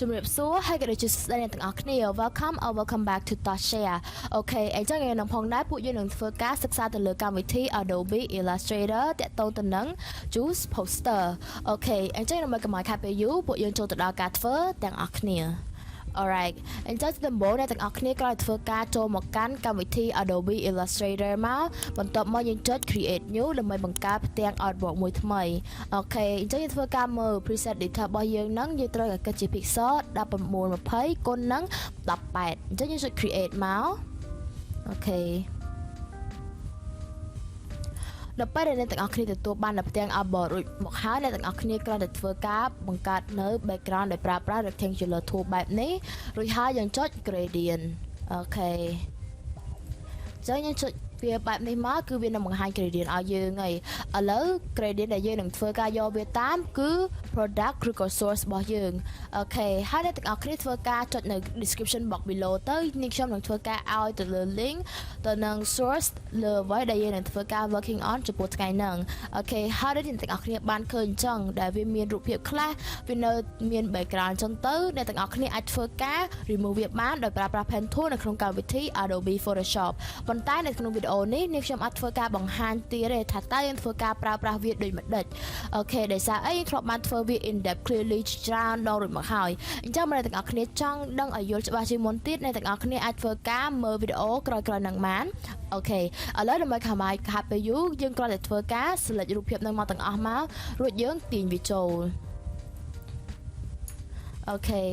ជំរាបសួរហើយក៏ដូចជាស្ដាយអ្នកទាំងអស់គ្នា Welcome or welcome back to TOS Share អូខេអញ្ចឹងយើងនឹងផងដែរពួកយើងនឹងធ្វើការសិក្សាទៅលើកម្មវិធី Adobe Illustrator តាក់ទងទៅនឹង Choose Poster អូខេអញ្ចឹងដើម្បីកុំឲ្យខាតពេលយូរពួកយើងចូលទៅដល់ការធ្វើទាំងអស់គ្នា Alright អញ្ចឹងដំបូងអ្នកទាំងអស់គ្នាក្រោយធ្វើការចូលមកកាន់កម្មវិធី Adobe Illustrator មកបន្ទាប់មកយើងចុច Create New ដើម្បីបង្កើតផ្ទាំង artwork មួយថ្មីអូខេអញ្ចឹងយើងធ្វើការមើល preset data របស់យើងហ្នឹងយើងត្រូវឲ្យគិតជា pixel 1920គុណនឹង18អញ្ចឹងយើងចុច Create មកអូខេដល់ពេលដែលអ្នកទាំងអស់គ្នាទទួលបានផ្ទាំង artboard រួចមកហើយអ្នកទាំងអស់គ្នាគ្រាន់តែធ្វើការបង្កើតនៅ background ដោយប្រើប្រាស់ rectangular tool បែបនេះរួចហើយយើងចុច gradient អូខេអញ្ចឹងយើងចុចវាបែបនេះមកគឺវានឹងបង្ហាញ gradient ឲ្យយើងហើយឥឡូវ gradient ដែលយើងនឹងធ្វើការយកវាតាមគឺ product ឬក៏ source របស់យើងអូខេហើយអ្នកទាំងអស់គ្នាធ្វើការចុចនៅ description box below ទៅនេះខ្ញុំនឹងធ្វើការឲ្យទៅលើ link ទៅនឹង source លើអ្វីដែលយើងនឹងធ្វើការ working on ចំពោះថ្ងៃហ្នឹងអូខេហើយអ្នកទាំងអស់គ្នាបានឃើញអញ្ចឹងដែលវាមានរូបភាពខ្លះវានៅមាន background អញ្ចឹងទៅអ្នកទាំងអស់គ្នាអាចធ្វើការ remove វាបានដោយប្រើប្រាស់ pen tool នៅក្នុងកម្មវិធី Adobe Photoshop ប៉ុន្តែនៅក្នុងវីដេអូនេះខ្ញុំអាចធ្វើការបង្ហាញទៀតទេថាតើយើងធ្វើការប្រើប្រាស់វាដូចម្ដេចអូខេដោយសារអីធ្លាប់បានធ្វើវា in depth clearly ច្រើនដងរួចមកហើយអញ្ចឹងអ្នកទាំងអស់គ្នាចង់ដឹងឲ្យយល់ច្បាស់ជាងមុនទៀតអ្នកទាំងអស់គ្នាអាចធ្វើការមើលវីដេអូក្រោយៗនឹងបានអូខេឥឡូវដើម្បីខាត់ពេលយូរយើងគ្រាន់តែធ្វើការ select រូបភាពនឹងមកទាំងអស់មករួចយើងទាញវាចូលអូខេ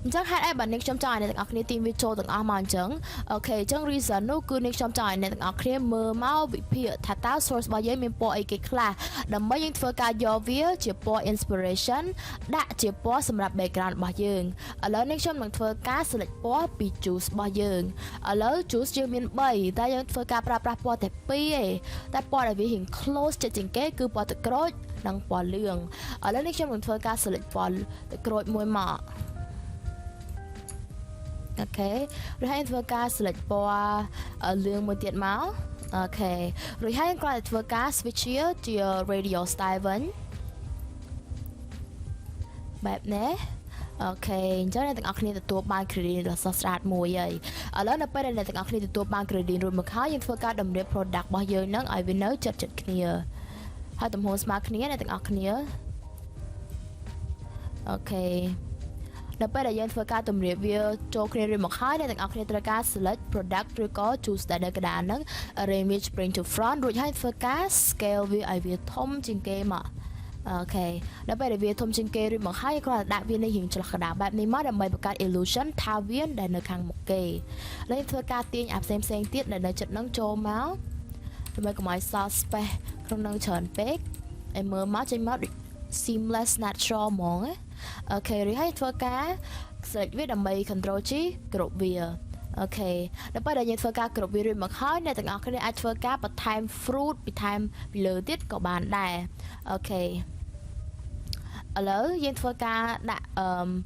អញ្ចឹងហេតុអីបើអ្នកខ្ញុំចង់ឲ្យអ្នកទាំងអស់គ្នាទាញវាចូលទាំងអស់មកអញ្ចឹងអូខេអញ្ចឹង reason នោះគឺអ្នកខ្ញុំចង់ឲ្យអ្នកទាំងអស់គ្នាមើលមកវិភាគថាតើ source របស់យើងមានពណ៌អីគេខ្លះដើម្បីយើងធ្វើការយកវាជាពណ៌ inspiration ដាក់ជាពណ៌សម្រាប់ background របស់យើងឥឡូវនេះខ្ញុំនឹងធ្វើការ select ពណ៌ពី choose របស់យើងឥឡូវ choose យើងមាន3តែយើងធ្វើការប្រើប្រាស់ពណ៌តែ2ទេតែពណ៌ដែលវារៀង close ចិត្តជាងគេគឺពណ៌ទឹកក្រូចនិងពណ៌លឿងឥឡូវនេះខ្ញុំនឹងធ្វើការ select ពណ៌ទឹកក្រូចមួយមកអូខេរួចហើយធ្វើការ select ពណ៌លឿងមួយទៀតមកអូខេរួចហើយគ្រាន់តែធ្វើការ switch ជា radial style វិញបែបនេះអូខេអញ្ចឹងអ្នកទាំងអស់គ្នាទទួលបាន gradient ដ៏ស្រស់ស្អាតមួយហើយឥឡូវនៅពេលដែលអ្នកទាំងអស់គ្នាទទួលបាន gradient រួចមកហើយយើងធ្វើការតម្រៀប product របស់យើងនឹងឲ្យវានៅជិតៗគ្នាហើយទំហំស្មើគ្នាអ្នកទាំងអស់គ្នាអូខេដល់ពេលដែលយើងធ្វើការតម្រៀបវាចូលគ្នារួចមកហើយអ្នកទាំងអស់គ្នាត្រូវការ select product ឬក៏ choose ដែលនៅកណ្ដាលហ្នឹង arrange bring to front រួចហើយធ្វើការ scale វាឲ្យវាធំជាងគេមកអូខេដល់ពេលដែលវាធំជាងគេរួចមកហើយគ្រាន់តែដាក់វានៅរៀងឆ្លោះកណ្ដាលបែបនេះមកដើម្បីបង្កើត illusion ថាវាដែលនៅខាងមុខគេហើយយើងធ្វើការទាញអាផ្សេងទៀតដែលនៅចិត្តហ្នឹងចូលមកដើម្បីកុំឲ្យសល់ space ក្នុងនឹងច្រើនពេកឲ្យមើលមកចេញមកដូច seamless natural ហ្មងអូខេរួចហើយធ្វើការ select វាដើម្បី control G គ្រប់វាអូខេដល់ពេលដែលយើងធ្វើការគ្រប់វារួចមកហើយអ្នកទាំងអស់គ្នាអាចធ្វើការបន្ថែម fruit បន្ថែមពីលើទៀតក៏បានដែរអូខេឥឡូវយើងធ្វើការដាក់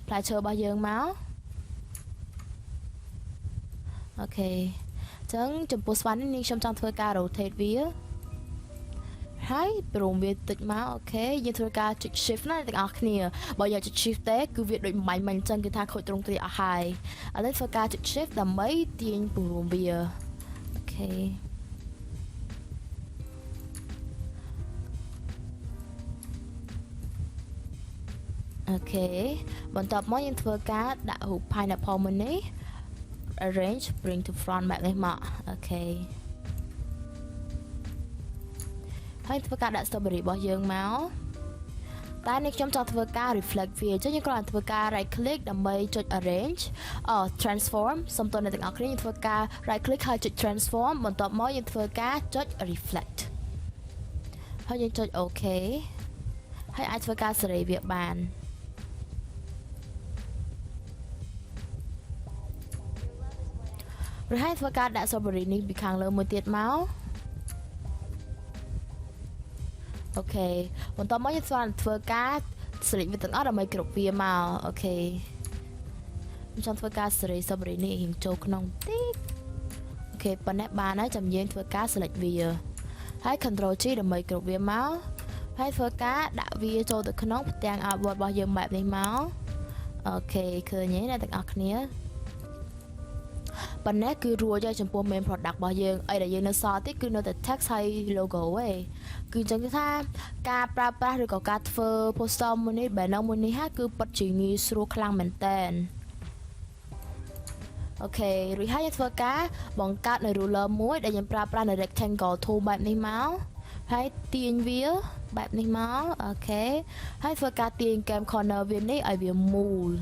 ផ្លែឈើរបស់យើងមកអូខេអញ្ចឹងចំពោះស្វានេះខ្ញុំចង់ធ្វើការ rotate វាហើយព្រមវាតិចមកអូខេយើងធ្វើការចុច shift ណាទាំងអស់គ្នាបើយកចុច shift ទេគឺវាដូចបំបញ្ញមិនអញ្ចឹងគឺថាខូចត្រង់ទ្រាយអស់ហើយឥឡូវធ្វើការចុច shift ដើម្បីទាញព្រមវាអូខេអូខេបន្ទាប់មកយើងធ្វើការដាក់រូប pineapple មួយនេះ arrange bring to front បែបនេះមកអូខេហើយធ្វើការដាក់ strawberry របស់យើងមកតែនេះខ្ញុំចង់ធ្វើការ reflect វាអញ្ចឹងយើងគ្រាន់តែធ្វើការ right click ដើម្បីចុច arrange transform សូមតើអ្នកទាំងអស់គ្នាយើងធ្វើការ right click ហើយចុច transform បន្ទាប់មកយើងធ្វើការចុច reflect ហើយយើងចុច OK ហើយអាចធ្វើការសេរីវាបានរួចហើយធ្វើការដាក់ strawberry នេះពីខាងលើមួយទៀតមកអូខេបន្ទាប់មកយើងធ្វើការ select វាទាំងអស់ដើម្បីគ្រប់វាមកអូខេខ្ញុំចង់ធ្វើការ select strawberry នេះចូលក្នុងតិចអូខេប៉ុណ្ណេះបានហើយចាំយើងធ្វើការ select វា ហើយ Control G ដើម្បីគ្រប់វាមកហើយធ្វើការដាក់វាចូលទៅក្នុងផ្ទាំង artboard របស់យើងបែបនេះមកអូខេឃើញទេអ្នកទាំងអស់គ្នាប៉ុណ្ណេះគឺរួចហើយចំពោះ main product របស់យើងអីដែលយើងនៅសល់ទៀតគឺនៅតែ text ហើយ logo ឯងគឺអញ្ចឹងគឺថាការប្រើប្រាស់ឬក៏ការធ្វើ poster មួយនេះ banner មួយនេះហាគឺពិតជាងាយស្រួលខ្លាំងមែនតើអូខេរួចហើយយើងធ្វើការបង្កើតនៅ ruler មួយដែលយើងប្រើប្រាស់នៅ rectangle tool បែបនេះមកហើយទាញវាបែបនេះមកអូខេហើយធ្វើការទាញ cam corner វានេះឲ្យវាមូល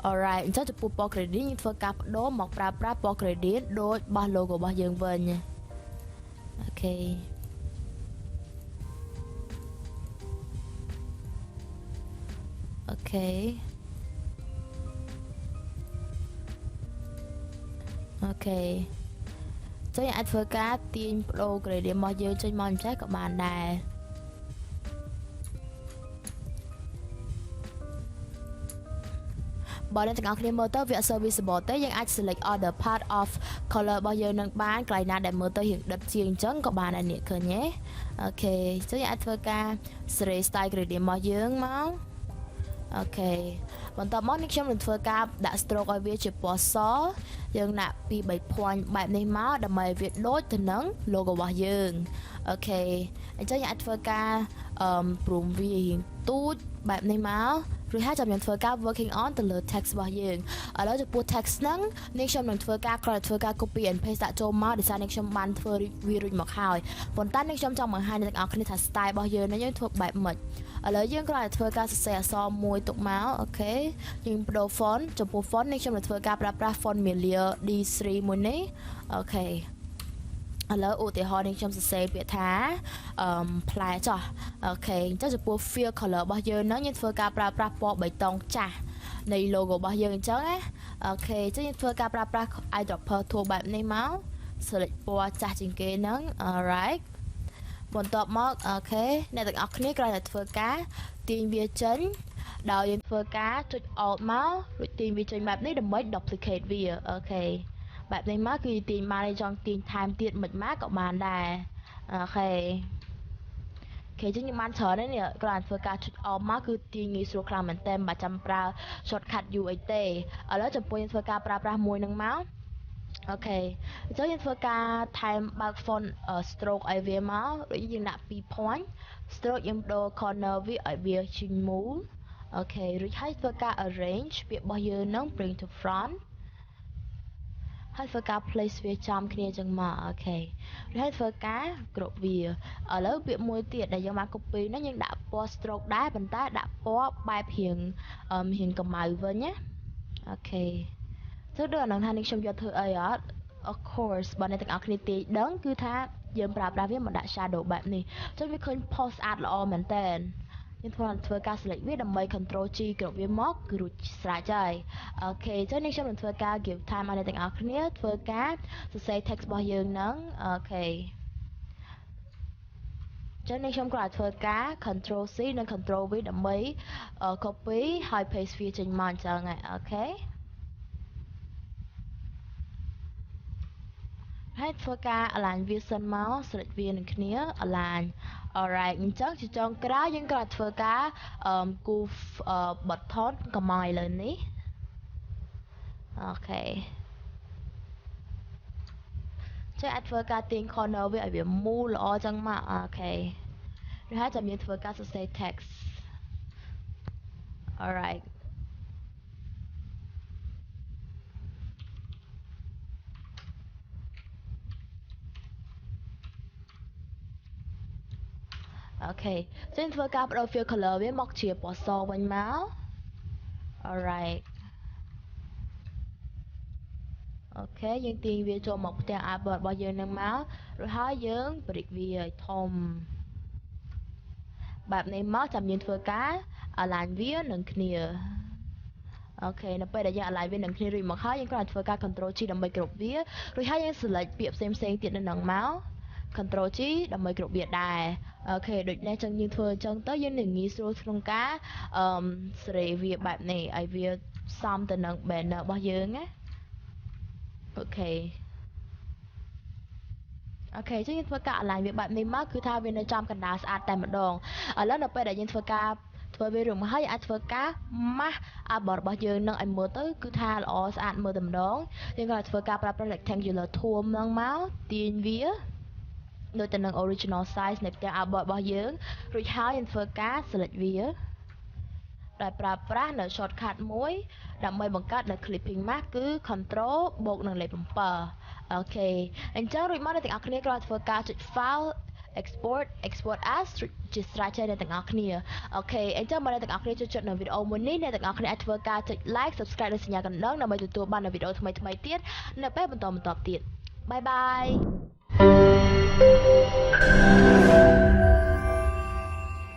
alright អញ្ចឹងចំពោះពណ៌ gradient យើងធ្វើការបដូរមកប្រើប្រាស់ពណ៌ gradient ដូចរបស់ logo របស់យើងវិញអូខេអូខេអូខេចឹងយើងអាចធ្វើការទាញបដូរ gradient របស់យើងចេញមកអញ្ចឹងក៏បានដែរបើអ្នកទាំងអស់គ្នាមើលទៅវាអត់សូវ visible ទេយើងអាច select other part of color របស់យើងនឹងបានកន្លែងណាដែលមើលទៅរៀងដិតជាងអញ្ចឹងក៏បានដែរអ្នកឃើញទេអូខេចឹងយើងអាចធ្វើការ select style gradient របស់យើងមកអូខេបន្ទាប់មកនេះខ្ញុំនឹងធ្វើការដាក់ stroke ឲ្យវាជាពណ៌សយើងដាក់ពី3 point បែបនេះមកដើម្បីវាដូចទៅនឹង logo របស់យើងអូខេអញ្ចឹងយើងអាចធ្វើការព្រមវារៀងទូចបែបនេះមកឬហើយចាំយើងធ្វើការ working on ទៅលើ text របស់យើងឥឡូវចំពោះ text ហ្នឹងនេះខ្ញុំនឹងធ្វើការគ្រាន់តែធ្វើការ copy and paste ដាក់ចូលមកដោយសារនេះខ្ញុំបានធ្វើវារួចមកហើយប៉ុន្តែនេះខ្ញុំចង់បង្ហាញអ្នកទាំងអស់គ្នាថា style របស់យើងនេះយើងធ្វើបែបម៉េចឥឡូវយើងគ្រាន់តែធ្វើការសរសេរអក្សរមួយទុកមកអូខេយើងបដូរ font ចំពោះ font នេះខ្ញុំនឹងធ្វើការប្រើប្រាស់ font Melia D3 មួយនេះអូខេឥឡូវឧទាហរណ៍នេះខ្ញុំសរសេរពាក្យថាផ្លែចោះអូខេអញ្ចឹងចំពោះ fill color របស់យើងហ្នឹងយើងធ្វើការប្រើប្រាស់ពណ៌បៃតងចាស់នៃ logo របស់យើងអញ្ចឹងណាអូខេអញ្ចឹងយើងធ្វើការប្រើប្រាស់ eyedropper tool បែបនេះមក select ពណ៌ចាស់ជាងគេហ្នឹង alright បន្ទាប់មកអូខេអ្នកទាំងអស់គ្នាគ្រាន់តែធ្វើការទាញវាចេញដោយយើងធ្វើការចុច alt មករួចទាញវាចេញបែបនេះដើម្បី duplicate វាអូខេបែបនេះមកគឺទាញបានចង់ទាញថែមទៀតមិនមកក៏បានដែរអូខេគេចឹងខ្ញុំបានច្រើននេះគ្រាន់តែធ្វើការចុច alt មកគឺទាញងាយស្រួលខ្លាំងមែនតើមិនបាច់ចាំប្រើ shortcut U អីទេឥឡូវចំពោះយើងធ្វើការប្រើប្រាស់មួយនឹងមកអូខេអញ្ចឹងយើងធ្វើការថែមបើក font stroke ឲ្យវាមកដូចយើងដាក់2 point stroke យើងបដូរ corner វាឲ្យវាជិញមូលអូខេរួចហើយធ្វើការ arrange ពាក្យរបស់យើងនឹង bring to front ហើយធ្វើការ place វាចំគ្នាចឹងមកអូខេហើយធ្វើការគ្រប់វាឥឡូវពាក្យមួយទៀតដែលយើងបាន copy ហ្នឹងយើងដាក់ពណ៌ stroke ដែរប៉ុន្តែដាក់ពណ៌បែបរៀងកម្ៅវិញណាអូខេទៅដល់អានឹងថានេះខ្ញុំយកធ្វើអីអត់ of course បើអ្នកទាំងអស់គ្នាទាយដឹងគឺថាយើងប្រើប្រាស់វាមកដាក់ shadow បែបនេះចុះវាឃើញ post ស្អាតល្អមែនតើយើងធ្វើការ select វាដើម្បី control G គ្រប់វាមកគឺរួចស្រេចហើយអូខេអញ្ចឹងនេះខ្ញុំនឹងធ្វើការ give time ឲ្យអ្នកទាំងអស់គ្នាធ្វើការសរសេរ text របស់យើងហ្នឹងអូខេចឹងនេះខ្ញុំគ្រាន់តែធ្វើការ control C និង control V ដើម្បី copy ហើយ paste វាចេញមកអញ្ចឹងអូខេហើយធ្វើការ align វាសិនមក select វានឹងគ្នា align alright អញ្ចឹងជាចុងក្រោយយើងគ្រាន់តែធ្វើការគូ button កំមកឥឡូវនេះអូខេចេះអាចធ្វើការទាញ corner វាឲ្យវាមូលល្អចឹងមកអូខេឬហើយចាំយើងធ្វើការសរសេរ text alrightអូខេចឹងធ្វើការបដូរ fill color វាមកជាពណ៌សវិញមក alright អូខេយើងទាញវាចូលមកផ្ទាំង artboard របស់យើងនឹងមករួចហើយយើងប្រិចវាឲ្យធំបែបនេះមកចាំយើងធ្វើការ align វានឹងគ្នាអូខេនៅពេលដែលយើង align វានឹងគ្នារួចមកហើយយើងគ្រាន់តែធ្វើការ control G ដើម្បីគ្រប់វារួចហើយយើង select ពាក្យផ្សេងទៀតនៅនឹងមក control G ដើម្បីគ្រប់វាដែរអូខេដូចនេះចឹងយើងធ្វើអញ្ចឹងទៅយើងនឹងងាយស្រួលក្នុងការសេរីវាបែបនេះឲ្យវាសមទៅនឹង banner របស់យើងណាអូខេ អូខេចឹងយើងធ្វើការ align វាបែបនេះមកគឺថាវានៅចំកណ្ដាលស្អាតតែម្ដងឥឡូវនៅពេលដែលយើងធ្វើការធ្វើវារឿងមកហើយអាចធ្វើការម៉ាស់អាបរបស់យើងនឹងឲ្យមើលទៅគឺថាល្អស្អាតមើលតែម្ដងយើងក៏ធ្វើការប្រើប្រាស់ rectangular tool ហ្នឹងមកទាញវាដូចទៅនឹង original size នៃផ្ទាំងអាបរបស់យើងរួចហើយយើងធ្វើការ select វាដោយប្រើប្រាស់នៅ shortcut មួយដើម្បីបង្កើតនៅ clipping mask គឺ control បូកនឹងលេខ7អូខេអញ្ចឹងរួចមកអ្នកទាំងអស់គ្នាគ្រាន់តែធ្វើការចុច file export as ជាស្រេចហើយអ្នកទាំងអស់គ្នាអូខេអញ្ចឹងបើអ្នកទាំងអស់គ្នាចូលចិត្តនៅវីដេអូមួយនេះអ្នកទាំងអស់គ្នាអាចធ្វើការចុច like subscribe និងសញ្ញាកណ្ដឹងដើម្បីទទួលបាននូវវីដេអូថ្មីៗទៀតនៅពេលបន្តទៀតបាយបាយ